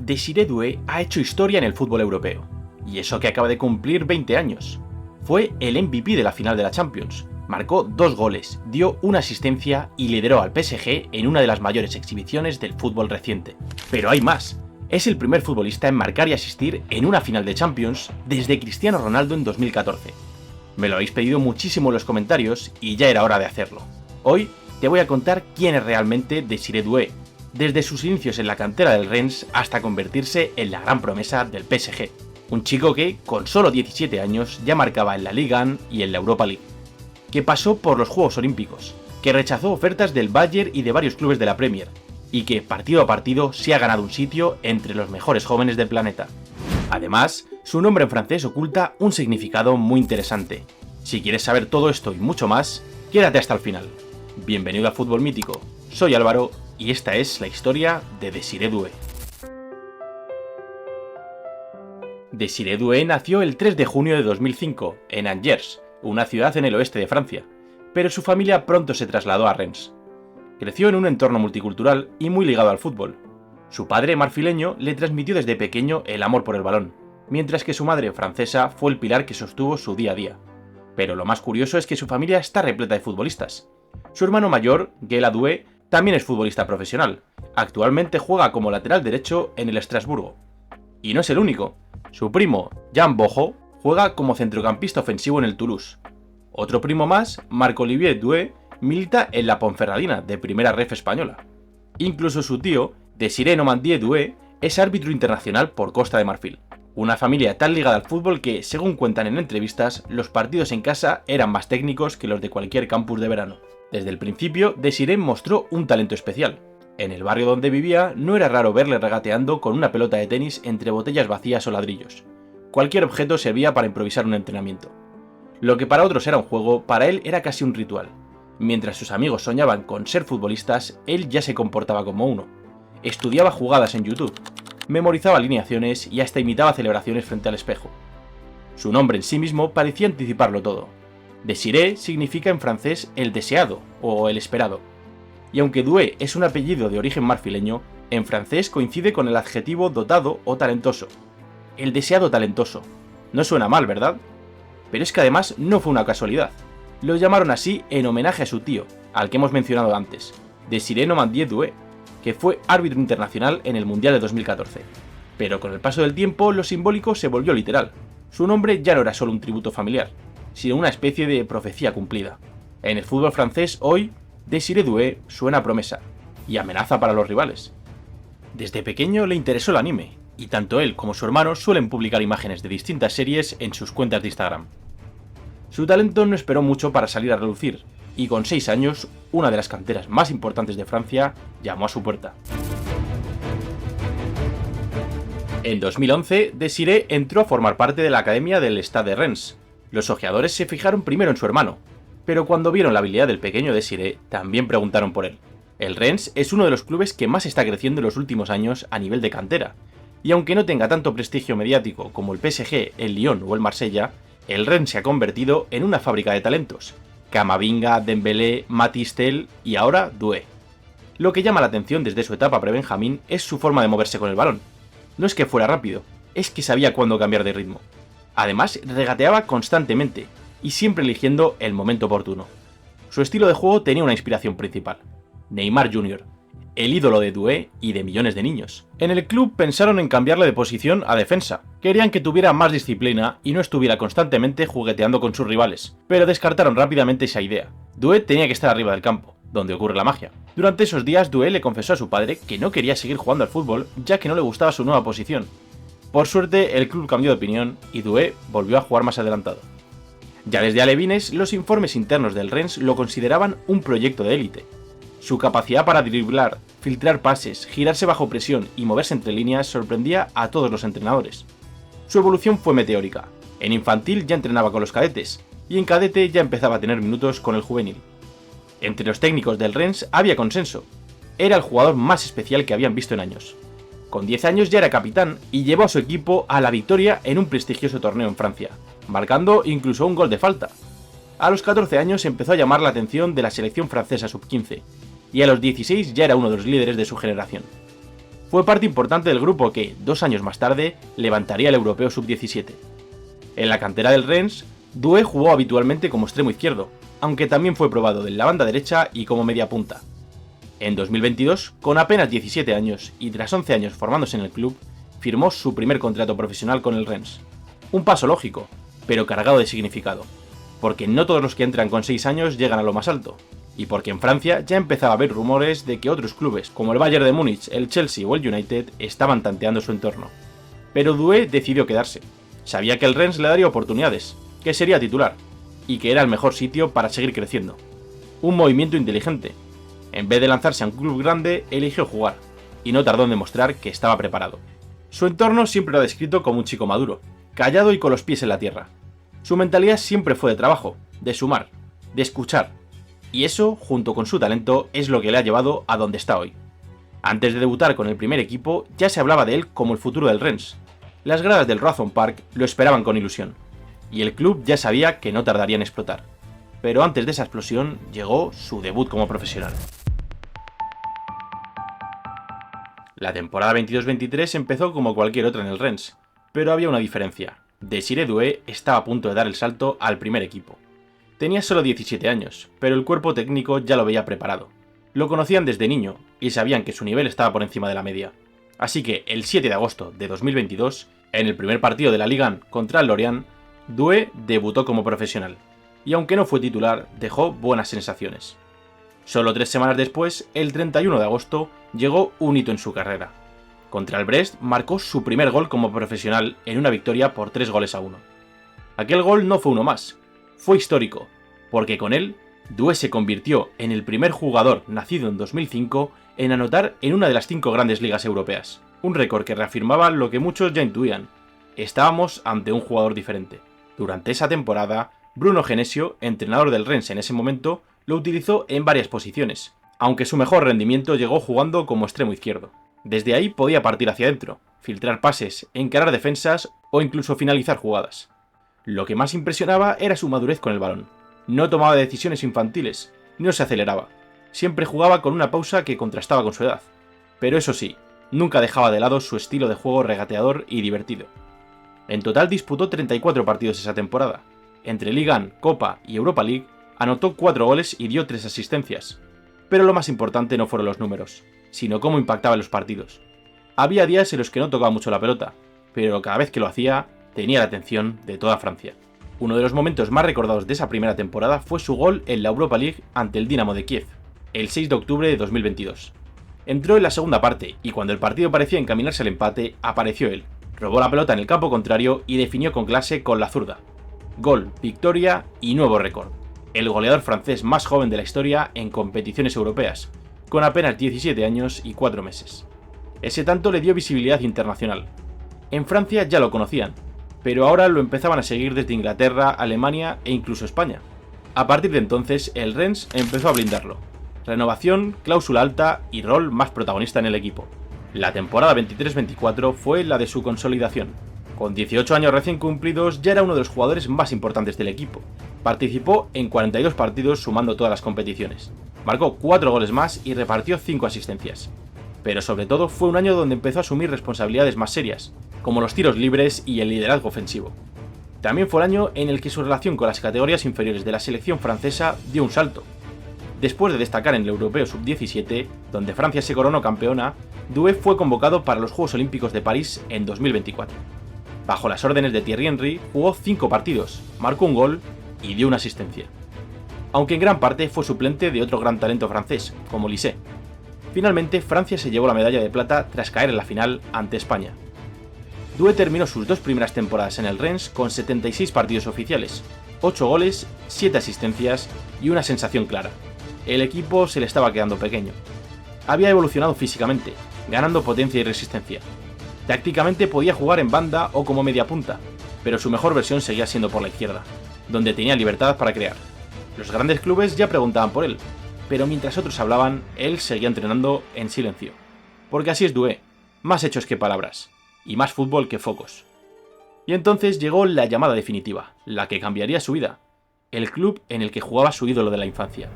Désiré Doué ha hecho historia en el fútbol europeo, y eso que acaba de cumplir 20 años. Fue el MVP de la final de la Champions, marcó 2 goles, dio una asistencia y lideró al PSG en una de las mayores exhibiciones del fútbol reciente. Pero hay más, es el primer futbolista en marcar y asistir en una final de Champions desde Cristiano Ronaldo en 2014. Me lo habéis pedido muchísimo en los comentarios y ya era hora de hacerlo. Hoy te voy a contar quién es realmente Désiré Doué, desde sus inicios en la cantera del Rennes hasta convertirse en la gran promesa del PSG. Un chico que, con solo 17 años, ya marcaba en la Ligue 1 y en la Europa League. Que pasó por los Juegos Olímpicos, que rechazó ofertas del Bayern y de varios clubes de la Premier, y que partido a partido se ha ganado un sitio entre los mejores jóvenes del planeta. Además, su nombre en francés oculta un significado muy interesante. Si quieres saber todo esto y mucho más, quédate hasta el final. Bienvenido a Fútbol Mítico, soy Álvaro y esta es la historia de Désiré Doué. Désiré Doué nació el 3 de junio de 2005 en Angers, una ciudad en el oeste de Francia, pero su familia pronto se trasladó a Rennes. Creció en un entorno multicultural y muy ligado al fútbol. Su padre, marfileño, le transmitió desde pequeño el amor por el balón, mientras que su madre, francesa, fue el pilar que sostuvo su día a día. Pero lo más curioso es que su familia está repleta de futbolistas. Su hermano mayor, Guéla Doué, también es futbolista profesional. Actualmente juega como lateral derecho en el Estrasburgo. Y no es el único. Su primo, Jean Bojo, juega como centrocampista ofensivo en el Toulouse. Otro primo más, Marc-Olivier Doué, milita en la Ponferradina, de primera ref española. Incluso su tío, Désiré Nomandie Doué, es árbitro internacional por Costa de Marfil. Una familia tan ligada al fútbol que, según cuentan en entrevistas, los partidos en casa eran más técnicos que los de cualquier campus de verano. Desde el principio, Désiré mostró un talento especial. En el barrio donde vivía no era raro verle regateando con una pelota de tenis entre botellas vacías o ladrillos. Cualquier objeto servía para improvisar un entrenamiento. Lo que para otros era un juego, para él era casi un ritual. Mientras sus amigos soñaban con ser futbolistas, él ya se comportaba como uno. Estudiaba jugadas en YouTube, memorizaba alineaciones y hasta imitaba celebraciones frente al espejo. Su nombre en sí mismo parecía anticiparlo todo. Désiré significa en francés el deseado o el esperado. Y aunque Doué es un apellido de origen marfileño, en francés coincide con el adjetivo dotado o talentoso. El deseado talentoso. No suena mal, ¿verdad? Pero es que además no fue una casualidad. Lo llamaron así en homenaje a su tío, al que hemos mencionado antes, Désiré Nomandie Doué, que fue árbitro internacional en el Mundial de 2014. Pero con el paso del tiempo lo simbólico se volvió literal. Su nombre ya no era solo un tributo familiar, sino una especie de profecía cumplida. En el fútbol francés hoy, Désiré Doué suena a promesa y amenaza para los rivales. Desde pequeño le interesó el anime, y tanto él como su hermano suelen publicar imágenes de distintas series en sus cuentas de Instagram. Su talento no esperó mucho para salir a relucir, y con 6 años, una de las canteras más importantes de Francia llamó a su puerta. En 2011, Désiré entró a formar parte de la academia del Stade de Rennes. Los ojeadores se fijaron primero en su hermano, pero cuando vieron la habilidad del pequeño Désiré, también preguntaron por él. El Rennes es uno de los clubes que más está creciendo en los últimos años a nivel de cantera, y aunque no tenga tanto prestigio mediático como el PSG, el Lyon o el Marsella, el Rennes se ha convertido en una fábrica de talentos. Camavinga, Dembélé, Mathys Tel y ahora Doué. Lo que llama la atención desde su etapa pre-Benjamín es su forma de moverse con el balón. No es que fuera rápido, es que sabía cuándo cambiar de ritmo. Además, regateaba constantemente, y siempre eligiendo el momento oportuno. Su estilo de juego tenía una inspiración principal: Neymar Jr., el ídolo de Doué y de millones de niños. En el club pensaron en cambiarle de posición a defensa. Querían que tuviera más disciplina y no estuviera constantemente jugueteando con sus rivales, pero descartaron rápidamente esa idea. Doué tenía que estar arriba del campo, donde ocurre la magia. Durante esos días, Doué le confesó a su padre que no quería seguir jugando al fútbol, ya que no le gustaba su nueva posición. Por suerte, el club cambió de opinión y Doué volvió a jugar más adelantado. Ya desde alevines, los informes internos del Rennes lo consideraban un proyecto de élite. Su capacidad para driblar, filtrar pases, girarse bajo presión y moverse entre líneas sorprendía a todos los entrenadores. Su evolución fue meteórica. En infantil ya entrenaba con los cadetes, y en cadete ya empezaba a tener minutos con el juvenil. Entre los técnicos del Rennes había consenso. Era el jugador más especial que habían visto en años. Con 10 años ya era capitán y llevó a su equipo a la victoria en un prestigioso torneo en Francia, marcando incluso un gol de falta. A los 14 años empezó a llamar la atención de la selección francesa sub-15, y a los 16 ya era uno de los líderes de su generación. Fue parte importante del grupo que, 2 años más tarde, levantaría el Europeo Sub-17. En la cantera del Rennes, Doué jugó habitualmente como extremo izquierdo, aunque también fue probado en la banda derecha y como media punta. En 2022, con apenas 17 años y tras 11 años formándose en el club, firmó su primer contrato profesional con el Rennes. Un paso lógico, pero cargado de significado, porque no todos los que entran con 6 años llegan a lo más alto, y porque en Francia ya empezaba a haber rumores de que otros clubes, como el Bayern de Múnich, el Chelsea o el United, estaban tanteando su entorno. Pero Doué decidió quedarse. Sabía que el Rennes le daría oportunidades, que sería titular, y que era el mejor sitio para seguir creciendo. Un movimiento inteligente. En vez de lanzarse a un club grande, eligió jugar, y no tardó en demostrar que estaba preparado. Su entorno siempre lo ha descrito como un chico maduro, callado y con los pies en la tierra. Su mentalidad siempre fue de trabajo, de sumar, de escuchar, y eso, junto con su talento, es lo que le ha llevado a donde está hoy. Antes de debutar con el primer equipo, ya se hablaba de él como el futuro del Rennes. Las gradas del Roazhon Park lo esperaban con ilusión, y el club ya sabía que no tardaría en explotar. Pero antes de esa explosión llegó su debut como profesional. La temporada 22-23 empezó como cualquier otra en el Rennes, pero había una diferencia. Désiré Doué estaba a punto de dar el salto al primer equipo. Tenía solo 17 años, pero el cuerpo técnico ya lo veía preparado. Lo conocían desde niño y sabían que su nivel estaba por encima de la media. Así que el 7 de agosto de 2022, en el primer partido de la Ligue 1 contra el Lorient, Doué debutó como profesional, y aunque no fue titular, dejó buenas sensaciones. Solo 3 semanas después, el 31 de agosto, llegó un hito en su carrera. Contra el Brest marcó su primer gol como profesional en una victoria por 3-1. Aquel gol no fue uno más, fue histórico, porque con él, Doué se convirtió en el primer jugador nacido en 2005 en anotar en una de las 5 grandes ligas europeas, un récord que reafirmaba lo que muchos ya intuían: estábamos ante un jugador diferente. Durante esa temporada, Bruno Genesio, entrenador del Rennes en ese momento, lo utilizó en varias posiciones, aunque su mejor rendimiento llegó jugando como extremo izquierdo. Desde ahí podía partir hacia adentro, filtrar pases, encarar defensas o incluso finalizar jugadas. Lo que más impresionaba era su madurez con el balón. No tomaba decisiones infantiles, no se aceleraba. Siempre jugaba con una pausa que contrastaba con su edad. Pero eso sí, nunca dejaba de lado su estilo de juego regateador y divertido. En total disputó 34 partidos esa temporada. Entre Ligue 1, Copa y Europa League, anotó 4 goles y dio 3 asistencias. Pero lo más importante no fueron los números, sino cómo impactaba en los partidos. Había días en los que no tocaba mucho la pelota, pero cada vez que lo hacía, tenía la atención de toda Francia. Uno de los momentos más recordados de esa primera temporada fue su gol en la Europa League ante el Dinamo de Kiev, el 6 de octubre de 2022. Entró en la segunda parte y cuando el partido parecía encaminarse al empate, apareció él. Robó la pelota en el campo contrario y definió con clase con la zurda. Gol, victoria y nuevo récord. El goleador francés más joven de la historia en competiciones europeas, con apenas 17 años y 4 meses. Ese tanto le dio visibilidad internacional. En Francia ya lo conocían, pero ahora lo empezaban a seguir desde Inglaterra, Alemania e incluso España. A partir de entonces, el Rennes empezó a blindarlo. Renovación, cláusula alta y rol más protagonista en el equipo. La temporada 23-24 fue la de su consolidación. Con 18 años recién cumplidos ya era uno de los jugadores más importantes del equipo. Participó en 42 partidos sumando todas las competiciones. Marcó 4 goles más y repartió 5 asistencias. Pero sobre todo fue un año donde empezó a asumir responsabilidades más serias, como los tiros libres y el liderazgo ofensivo. También fue el año en el que su relación con las categorías inferiores de la selección francesa dio un salto. Después de destacar en el Europeo Sub-17, donde Francia se coronó campeona, Doué fue convocado para los Juegos Olímpicos de París en 2024. Bajo las órdenes de Thierry Henry, jugó 5 partidos, marcó un gol y dio una asistencia. Aunque en gran parte fue suplente de otro gran talento francés, como Lisset. Finalmente, Francia se llevó la medalla de plata tras caer en la final ante España. Doué terminó sus 2 primeras temporadas en el Rennes con 76 partidos oficiales, 8 goles, 7 asistencias y una sensación clara: el equipo se le estaba quedando pequeño. Había evolucionado físicamente, ganando potencia y resistencia. Tácticamente podía jugar en banda o como media punta, pero su mejor versión seguía siendo por la izquierda, donde tenía libertad para crear. Los grandes clubes ya preguntaban por él, pero mientras otros hablaban, él seguía entrenando en silencio. Porque así es Doué, más hechos que palabras, y más fútbol que focos. Y entonces llegó la llamada definitiva, la que cambiaría su vida, el club en el que jugaba su ídolo de la infancia,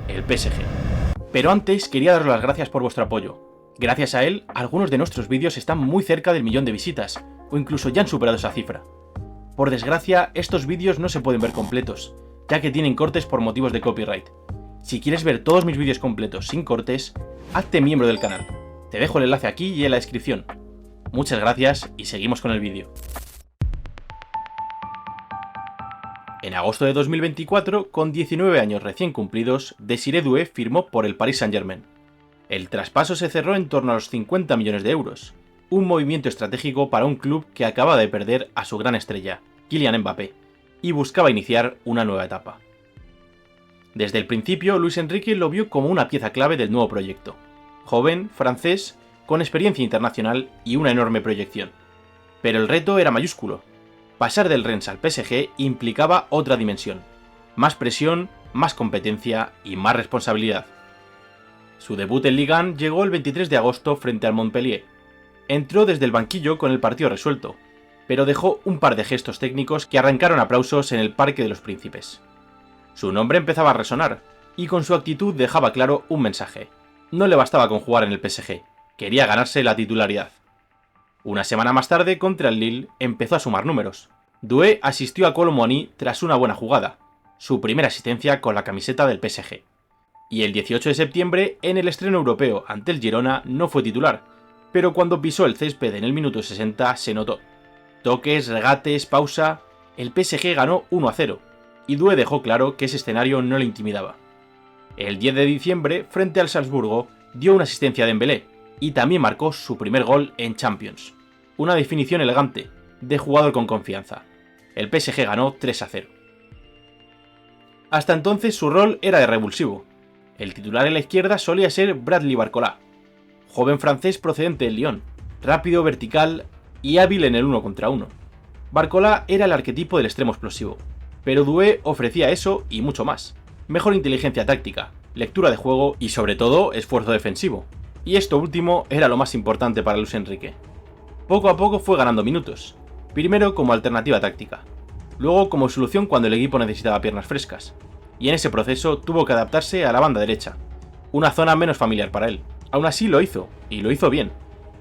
el PSG. Pero antes quería daros las gracias por vuestro apoyo. Gracias a él, algunos de nuestros vídeos están muy cerca del 1.000.000 de visitas, o incluso ya han superado esa cifra. Por desgracia, estos vídeos no se pueden ver completos, ya que tienen cortes por motivos de copyright. Si quieres ver todos mis vídeos completos sin cortes, hazte miembro del canal. Te dejo el enlace aquí y en la descripción. Muchas gracias y seguimos con el vídeo. En agosto de 2024, con 19 años recién cumplidos, Désiré Doué firmó por el Paris Saint-Germain. El traspaso se cerró en torno a los 50 millones de euros, un movimiento estratégico para un club que acababa de perder a su gran estrella, Kylian Mbappé, y buscaba iniciar una nueva etapa. Desde el principio, Luis Enrique lo vio como una pieza clave del nuevo proyecto. Joven, francés, con experiencia internacional y una enorme proyección. Pero el reto era mayúsculo. Pasar del Rennes al PSG implicaba otra dimensión. Más presión, más competencia y más responsabilidad. Su debut en Ligue 1 llegó el 23 de agosto frente al Montpellier. Entró desde el banquillo con el partido resuelto, pero dejó un par de gestos técnicos que arrancaron aplausos en el Parque de los Príncipes. Su nombre empezaba a resonar, y con su actitud dejaba claro un mensaje. No le bastaba con jugar en el PSG, quería ganarse la titularidad. Una semana más tarde, contra el Lille, empezó a sumar números. Doué asistió a Kolo Muani tras una buena jugada, su primera asistencia con la camiseta del PSG. Y el 18 de septiembre, en el estreno europeo ante el Girona, no fue titular, pero cuando pisó el césped en el minuto 60 se notó. Toques, regates, pausa, el PSG ganó 1-0, y Doué dejó claro que ese escenario no le intimidaba. El 10 de diciembre, frente al Salzburgo, dio una asistencia a Dembélé, y también marcó su primer gol en Champions. Una definición elegante, de jugador con confianza. El PSG ganó 3-0. Hasta entonces su rol era de revulsivo. El titular en la izquierda solía ser Bradley Barcola, joven francés procedente del Lyon, rápido, vertical y hábil en el 1 contra 1. Barcola era el arquetipo del extremo explosivo, pero Doué ofrecía eso y mucho más. Mejor inteligencia táctica, lectura de juego y sobre todo esfuerzo defensivo. Y esto último era lo más importante para Luis Enrique. Poco a poco fue ganando minutos, primero como alternativa táctica, luego como solución cuando el equipo necesitaba piernas frescas, y en ese proceso tuvo que adaptarse a la banda derecha, una zona menos familiar para él. Aún así lo hizo, y lo hizo bien,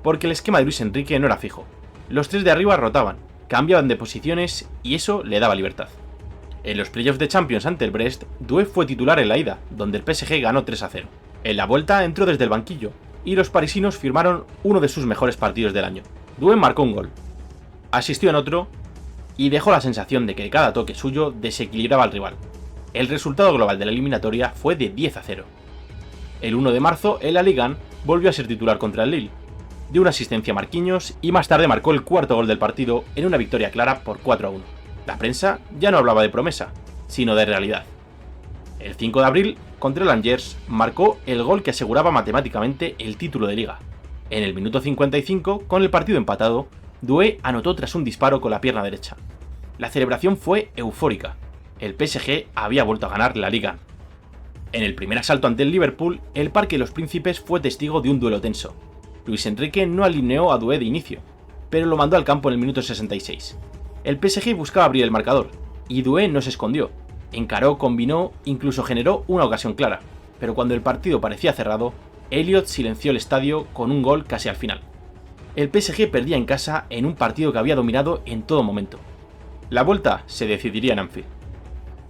porque el esquema de Luis Enrique no era fijo. Los tres de arriba rotaban, cambiaban de posiciones y eso le daba libertad. En los playoffs de Champions ante el Brest, Doué fue titular en la ida, donde el PSG ganó 3-0. En la vuelta entró desde el banquillo, y los parisinos firmaron uno de sus mejores partidos del año. Doué marcó un gol, asistió en otro, y dejó la sensación de que cada toque suyo desequilibraba al rival. El resultado global de la eliminatoria fue de 10-0. El 1 de marzo, en la Ligue 1, volvió a ser titular contra el Lille. Dio una asistencia a Marquinhos y más tarde marcó el cuarto gol del partido en una victoria clara por 4-1. La prensa ya no hablaba de promesa, sino de realidad. El 5 de abril, contra el Angers, marcó el gol que aseguraba matemáticamente el título de Liga. En el minuto 55, con el partido empatado, Doué anotó tras un disparo con la pierna derecha. La celebración fue eufórica. El PSG había vuelto a ganar la Liga. En el primer asalto ante el Liverpool, el Parque de los Príncipes fue testigo de un duelo tenso. Luis Enrique no alineó a Doué de inicio, pero lo mandó al campo en el minuto 66. El PSG buscaba abrir el marcador, y Doué no se escondió. Encaró, combinó, incluso generó una ocasión clara, pero cuando el partido parecía cerrado, Elliott silenció el estadio con un gol casi al final. El PSG perdía en casa en un partido que había dominado en todo momento. La vuelta se decidiría en Anfield.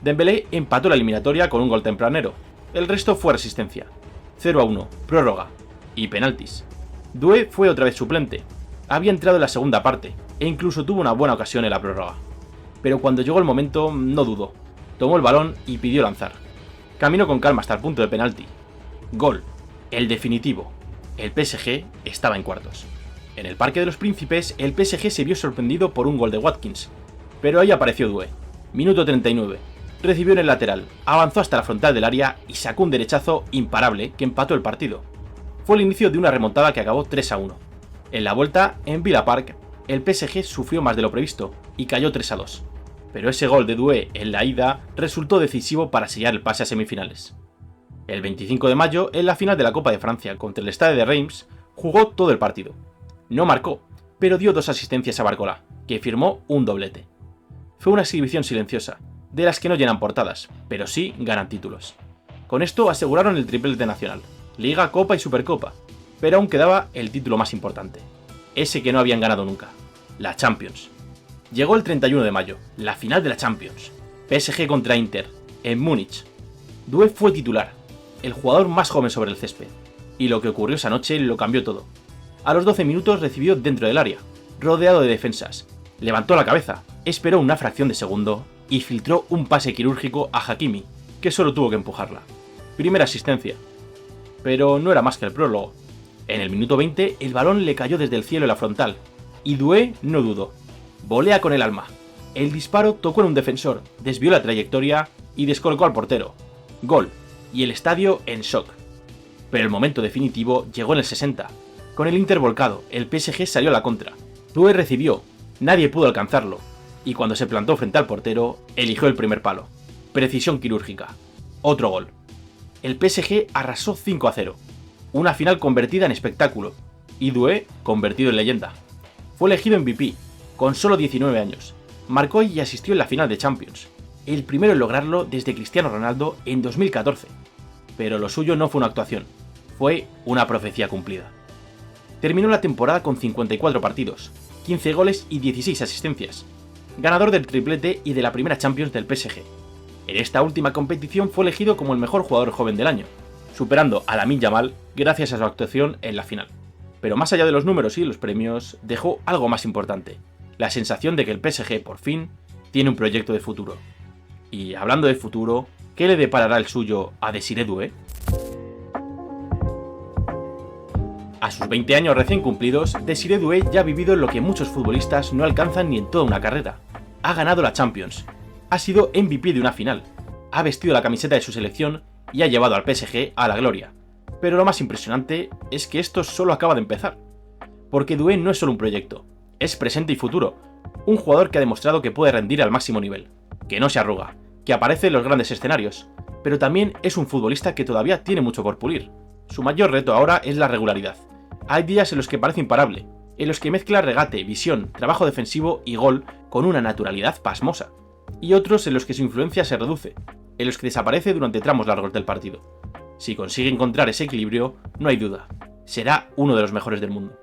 Dembélé empató la eliminatoria con un gol tempranero. El resto fue resistencia. 0-1, prórroga y penaltis. Doué fue otra vez suplente. Había entrado en la segunda parte e incluso tuvo una buena ocasión en la prórroga. Pero cuando llegó el momento no dudó. Tomó el balón y pidió lanzar. Caminó con calma hasta el punto de penalti. Gol. El definitivo. El PSG estaba en cuartos. En el Parque de los Príncipes, el PSG se vio sorprendido por un gol de Watkins. Pero ahí apareció Doué. Minuto 39. Recibió en el lateral, avanzó hasta la frontal del área y sacó un derechazo imparable que empató el partido. Fue el inicio de una remontada que acabó 3-1. En la vuelta, en Villa Park, el PSG sufrió más de lo previsto y cayó 3-2. Pero ese gol de Doué en la ida resultó decisivo para sellar el pase a semifinales. El 25 de mayo, en la final de la Copa de Francia contra el Stade de Reims, jugó todo el partido. No marcó, pero dio 2 asistencias a Barcola, que firmó un doblete. Fue una exhibición silenciosa, de las que no llenan portadas, pero sí ganan títulos. Con esto aseguraron el triplete nacional, Liga, Copa y Supercopa, Pero aún quedaba el título más importante, ese que no habían ganado nunca, la Champions. Llegó el 31 de mayo, la final de la Champions, PSG contra Inter, en Múnich. Doué fue titular, el jugador más joven sobre el césped, y lo que ocurrió esa noche lo cambió todo. A los 12 minutos recibió dentro del área, rodeado de defensas, levantó la cabeza, esperó una fracción de segundo y filtró un pase quirúrgico a Hakimi, que solo tuvo que empujarla. Primera asistencia. Pero no era más que el prólogo. En el minuto 20 el balón le cayó desde el cielo en la frontal, y Doué no dudó. Volea con el alma. El disparo tocó en un defensor, desvió la trayectoria y descolocó al portero. Gol, y el estadio en shock. Pero el momento definitivo llegó en el 60. Con el Inter volcado, el PSG salió a la contra. Doué recibió, nadie pudo alcanzarlo, y cuando se plantó frente al portero, eligió el primer palo. Precisión quirúrgica. Otro gol. El PSG arrasó 5-0. Una final convertida en espectáculo, y Doué convertido en leyenda. Fue elegido MVP, con solo 19 años. Marcó y asistió en la final de Champions, el primero en lograrlo desde Cristiano Ronaldo en 2014. Pero lo suyo no fue una actuación, fue una profecía cumplida. Terminó la temporada con 54 partidos, 15 goles y 16 asistencias. Ganador del triplete y de la primera Champions del PSG. En esta última competición fue elegido como el mejor jugador joven del año, superando a Lamine Yamal gracias a su actuación en la final. Pero más allá de los números y los premios, dejó algo más importante, la sensación de que el PSG por fin tiene un proyecto de futuro. Y hablando de futuro, ¿qué le deparará el suyo a Désiré Doué? A sus 20 años recién cumplidos, Désiré Doué ya ha vivido lo que muchos futbolistas no alcanzan ni en toda una carrera. Ha ganado la Champions, ha sido MVP de una final, ha vestido la camiseta de su selección y ha llevado al PSG a la gloria. Pero lo más impresionante es que esto solo acaba de empezar. Porque Doué no es solo un proyecto, es presente y futuro, un jugador que ha demostrado que puede rendir al máximo nivel, que no se arruga, que aparece en los grandes escenarios, pero también es un futbolista que todavía tiene mucho por pulir. Su mayor reto ahora es la regularidad. Hay días en los que parece imparable, en los que mezcla regate, visión, trabajo defensivo y gol con una naturalidad pasmosa, y otros en los que su influencia se reduce, en los que desaparece durante tramos largos del partido. Si consigue encontrar ese equilibrio, no hay duda, será uno de los mejores del mundo.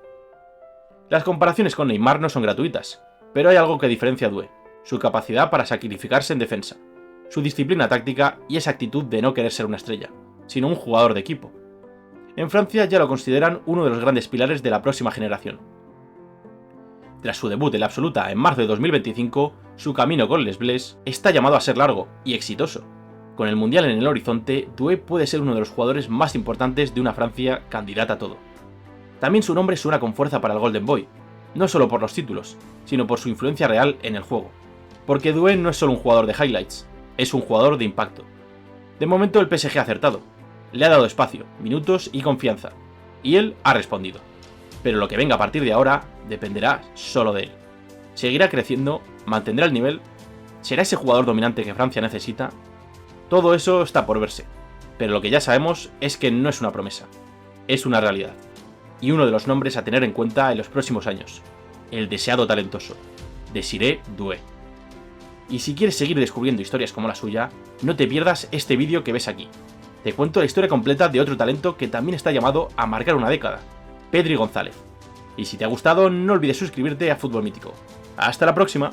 Las comparaciones con Neymar no son gratuitas, pero hay algo que diferencia a Doué, su capacidad para sacrificarse en defensa, su disciplina táctica y esa actitud de no querer ser una estrella, sino un jugador de equipo. En Francia ya lo consideran uno de los grandes pilares de la próxima generación. Tras su debut en la absoluta en marzo de 2025, su camino con Les Bleus está llamado a ser largo y exitoso. Con el Mundial en el horizonte, Doué puede ser uno de los jugadores más importantes de una Francia candidata a todo. También su nombre suena con fuerza para el Golden Boy, no solo por los títulos, sino por su influencia real en el juego. Porque Doué no es solo un jugador de highlights, es un jugador de impacto. De momento el PSG ha acertado, le ha dado espacio, minutos y confianza, y él ha respondido. Pero lo que venga a partir de ahora dependerá solo de él. Seguirá creciendo, mantendrá el nivel, será ese jugador dominante que Francia necesita. Todo eso está por verse, pero lo que ya sabemos es que no es una promesa, es una realidad. Y uno de los nombres a tener en cuenta en los próximos años, el deseado talentoso, Désiré Doué. Y si quieres seguir descubriendo historias como la suya, no te pierdas este vídeo que ves aquí. Te cuento la historia completa de otro talento que también está llamado a marcar una década, Pedri González. Y si te ha gustado, no olvides suscribirte a Fútbol Mítico. ¡Hasta la próxima!